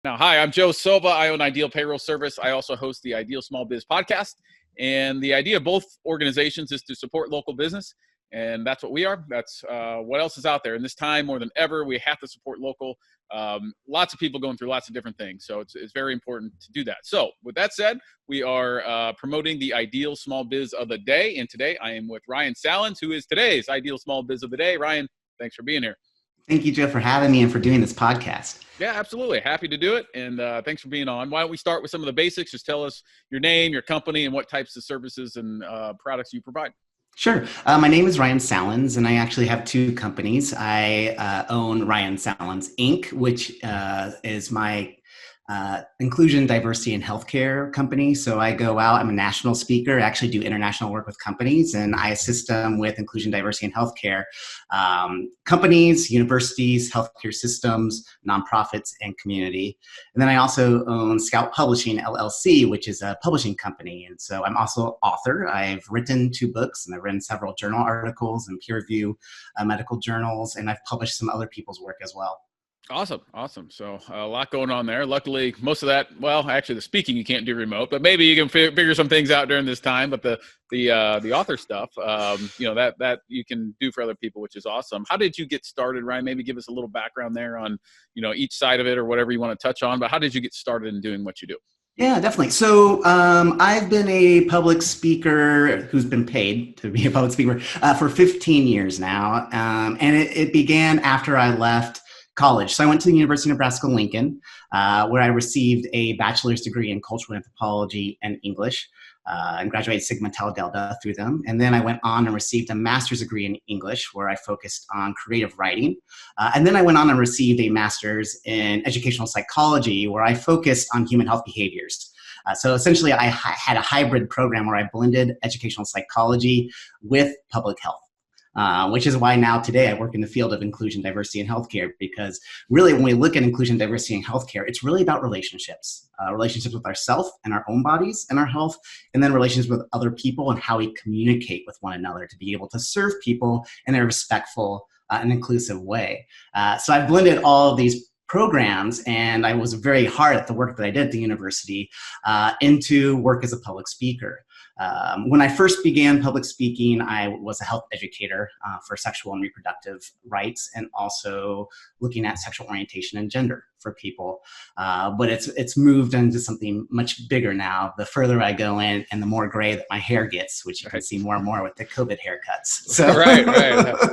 Now, hi, I'm Joe Silva. I own Ideal Payroll Service. I also host the Ideal Small Biz podcast. And the idea of both organizations is to support local business. And that's what we are. That's what else is out there. In this time, more than ever, we have to support local. Lots of people going through lots of different things. So it's very important to do that. So with that said, we are promoting the Ideal Small Biz of the Day. And today I am with Ryan Sallans, who is today's Ideal Small Biz of the Day. Ryan, thanks for being here. Thank you, Joe, for having me and for doing this podcast. Yeah, absolutely. Happy to do it. And thanks for being on. Why don't we start with some of the basics? Just tell us your name, your company, and what types of services and products you provide. Sure. My name is Ryan Sallans, and I actually have two companies. I own Ryan Sallans, Inc., which is my inclusion, diversity, and healthcare company. So I go out, I'm a national speaker, I actually do international work with companies, and I assist them with inclusion, diversity, and healthcare. Companies, universities, healthcare systems, nonprofits, and community. And then I also own Scout Publishing, LLC, which is a publishing company. And so I'm also an author. I've written 2 books, and I've written several journal articles and peer review medical journals, and I've published some other people's work as well. Awesome. So a lot going on there. Luckily, most of that, well, actually the speaking you can't do remote, but maybe you can figure some things out during this time. But the author stuff, that you can do for other people, which is awesome. How did you get started, Ryan? Maybe give us a little background there on, each side of it or whatever you want to touch on. But how did you get started in doing what you do? Yeah, definitely. So I've been a public speaker who's been paid to be a public speaker for 15 years now. And it began after I left college. So I went to the University of Nebraska-Lincoln, where I received a bachelor's degree in cultural anthropology and English, and graduated Sigma Tau Delta through them. And then I went on and received a master's degree in English, where I focused on creative writing. And then I went on and received a master's in educational psychology, where I focused on human health behaviors. So essentially, I had a hybrid program where I blended educational psychology with public health. Which is why now today I work in the field of inclusion, diversity, and healthcare, because really when we look at inclusion, diversity, and healthcare, it's really about relationships with ourselves and our own bodies and our health, and then relationships with other people and how we communicate with one another to be able to serve people in a respectful and inclusive way. So I've blended all of these programs, and I was very hard at the work that I did at the university into work as a public speaker. When I first began public speaking, I was a health educator for sexual and reproductive rights, and also looking at sexual orientation and gender for people. But it's moved into something much bigger now. The further I go in, and the more gray that my hair gets, which you can see more and more with the COVID haircuts. So. Right.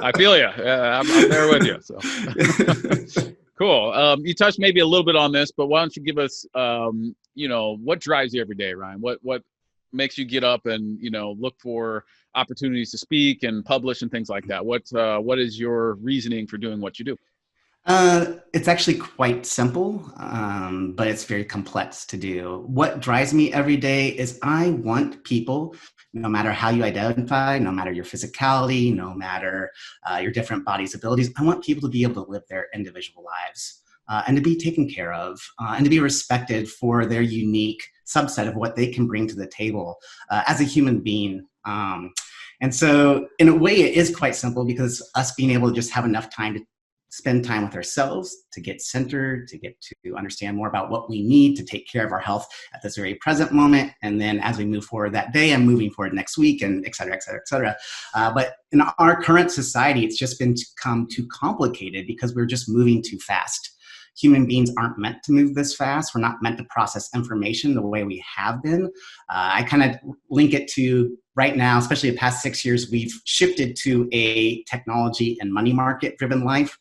I feel you. I'm there with you. So. Cool. You touched maybe a little bit on this, but why don't you give us, what drives you every day, Ryan? What makes you get up and, look for opportunities to speak and publish and things like that? What is your reasoning for doing what you do? It's actually quite simple, but it's very complex to do. What drives me every day is I want people, no matter how you identify, no matter your physicality, no matter your different body's abilities, I want people to be able to live their individual lives and to be taken care of and to be respected for their unique subset of what they can bring to the table as a human being. And so in a way, it is quite simple, because us being able to just have enough time to spend time with ourselves, to get centered, to get to understand more about what we need to take care of our health at this very present moment. And then as we move forward that day and moving forward next week, and et cetera, et cetera, et cetera. But in our current society, it's just become too complicated because we're just moving too fast. Human beings aren't meant to move this fast. We're not meant to process information the way we have been. I kind of link it to right now, especially the past 6 years, we've shifted to a technology and money market driven life,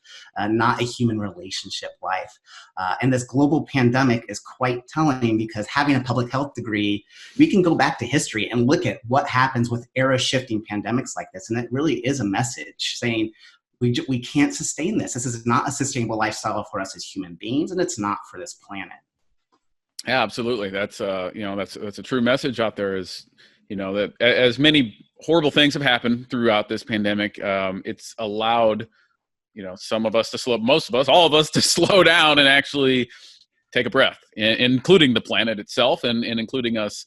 not a human relationship life. And this global pandemic is quite telling, because having a public health degree, we can go back to history and look at what happens with era shifting pandemics like this. And it really is a message saying, we can't sustain this. This is not a sustainable lifestyle for us as human beings, and it's not for this planet. Yeah, absolutely. That's a true message out there. Is that as many horrible things have happened throughout this pandemic, it's allowed some of us to most of us, all of us, to slow down and actually take a breath, including the planet itself and including us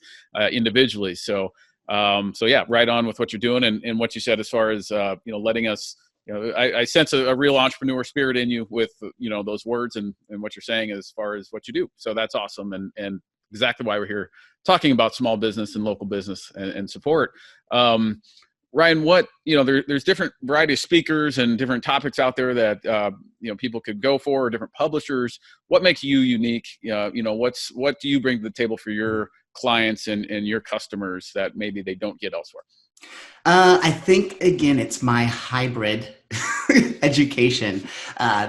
individually. So yeah, right on with what you're doing and what you said as far as letting us I sense a real entrepreneur spirit in you with, those words and what you're saying as far as what you do. So that's awesome. And exactly why we're here talking about small business and local business and support. Ryan, there's different variety of speakers and different topics out there that, people could go for, or different publishers. What makes you unique? What do you bring to the table for your clients and your customers that maybe they don't get elsewhere? I think, again, it's my hybrid education,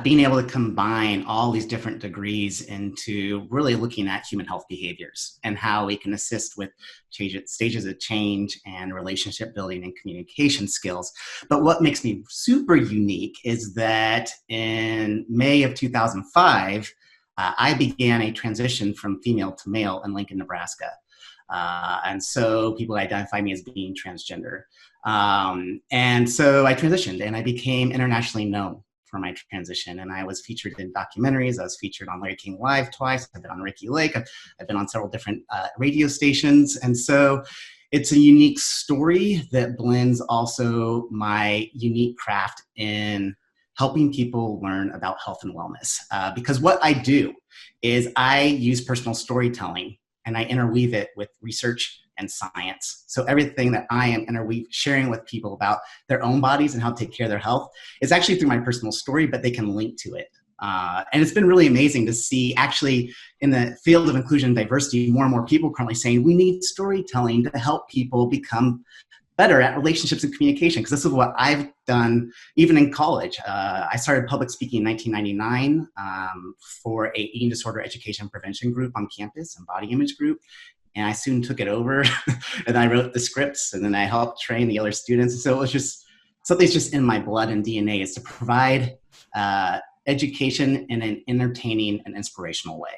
being able to combine all these different degrees into really looking at human health behaviors and how we can assist with stages of change and relationship building and communication skills. But what makes me super unique is that in May of 2005, I began a transition from female to male in Lincoln, Nebraska. And so people identify me as being transgender. And so I transitioned and I became internationally known for my transition. And I was featured in documentaries. I was featured on Larry King Live twice. I've been on Ricky Lake. I've been on several different radio stations. And so it's a unique story that blends also my unique craft in helping people learn about health and wellness. Because what I do is I use personal storytelling and I interweave it with research and science. So everything that I am sharing with people about their own bodies and how to take care of their health is actually through my personal story, but they can link to it. And it's been really amazing to see, actually, in the field of inclusion and diversity, more and more people currently saying we need storytelling to help people become better at relationships and communication, because this is what I've done even in college. I started public speaking in 1999 for a eating disorder education prevention group on campus, and body image group. And I soon took it over and I wrote the scripts and then I helped train the other students. So it was just, something's just in my blood and DNA, is to provide education in an entertaining and inspirational way.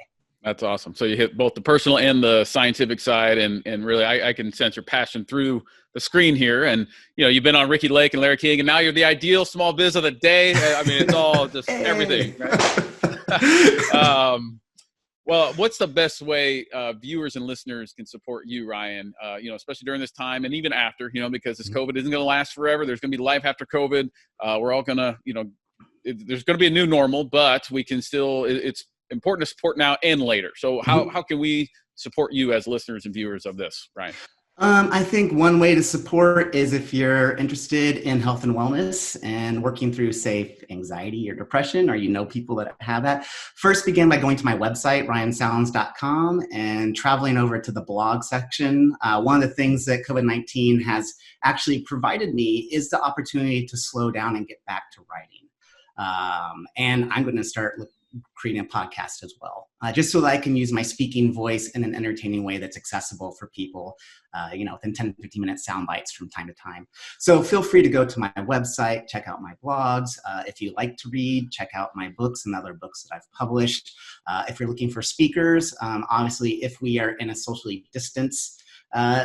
That's awesome. So you hit both the personal and the scientific side, and really I can sense your passion through the screen here. And you've been on Ricky Lake and Larry King, and now you're the ideal small biz of the day. I mean, it's all just everything. Right? Well, what's the best way viewers and listeners can support you, Ryan? Especially during this time and even after, because this COVID isn't going to last forever. There's going to be life after COVID. We're all going to, there's going to be a new normal, but we can still. It's important to support now and later. So how can we support you as listeners and viewers of this, Ryan? I think one way to support is if you're interested in health and wellness and working through, say, anxiety or depression, or people that have that. First, begin by going to my website, ryansallans.com, and traveling over to the blog section. One of the things that COVID-19 has actually provided me is the opportunity to slow down and get back to writing. And I'm going to start creating a podcast as well, just so that I can use my speaking voice in an entertaining way that's accessible for people, within 10 to 15 minute sound bites from time to time. So feel free to go to my website, check out my blogs. If you like to read, check out my books and other books that I've published. If you're looking for speakers, obviously, if we are in a socially distanced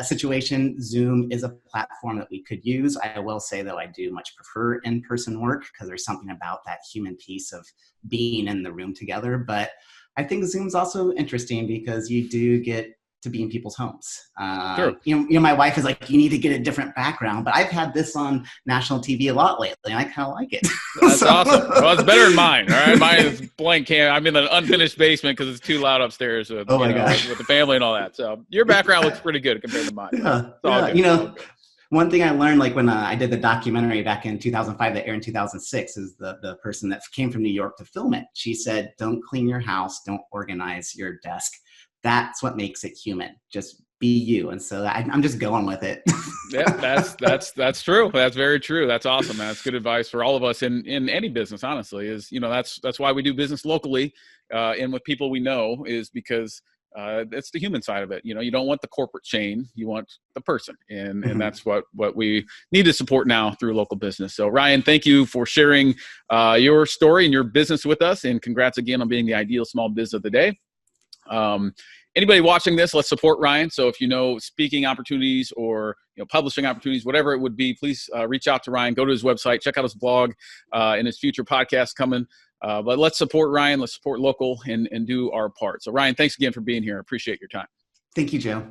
situation, Zoom is a platform that we could use. I will say, though, I do much prefer in-person work because there's something about that human piece of being in the room together. But I think Zoom's also interesting because you do get to be in people's homes. Sure. My wife is like, you need to get a different background, but I've had this on national TV a lot lately, and I kind of like it. That's awesome. Well, it's better than mine. All right, mine is blank can. I'm in an unfinished basement because it's too loud upstairs with, with the family and all that. So your background looks pretty good compared to mine. One thing I learned, like when I did the documentary back in 2005 that aired in 2006, is the person that came from New York to film it. She said, "Don't clean your house, don't organize your desk. That's what makes it human. Just be you." And so I'm just going with it. Yeah, that's true. That's very true. That's awesome. That's good advice for all of us in any business, honestly, is, that's why we do business locally and with people we know, is because it's the human side of it. You don't want the corporate chain, you want the person. And that's what we need to support now through local business. So Ryan, thank you for sharing your story and your business with us. And congrats again on being the ideal small biz of the day. Anybody watching this, let's support Ryan. So if you know speaking opportunities or publishing opportunities, whatever it would be, please reach out to Ryan. Go to his website, check out his blog and his future podcast coming. But let's support Ryan. Let's support local and do our part. So Ryan, thanks again for being here. I appreciate your time. Thank you, Joe.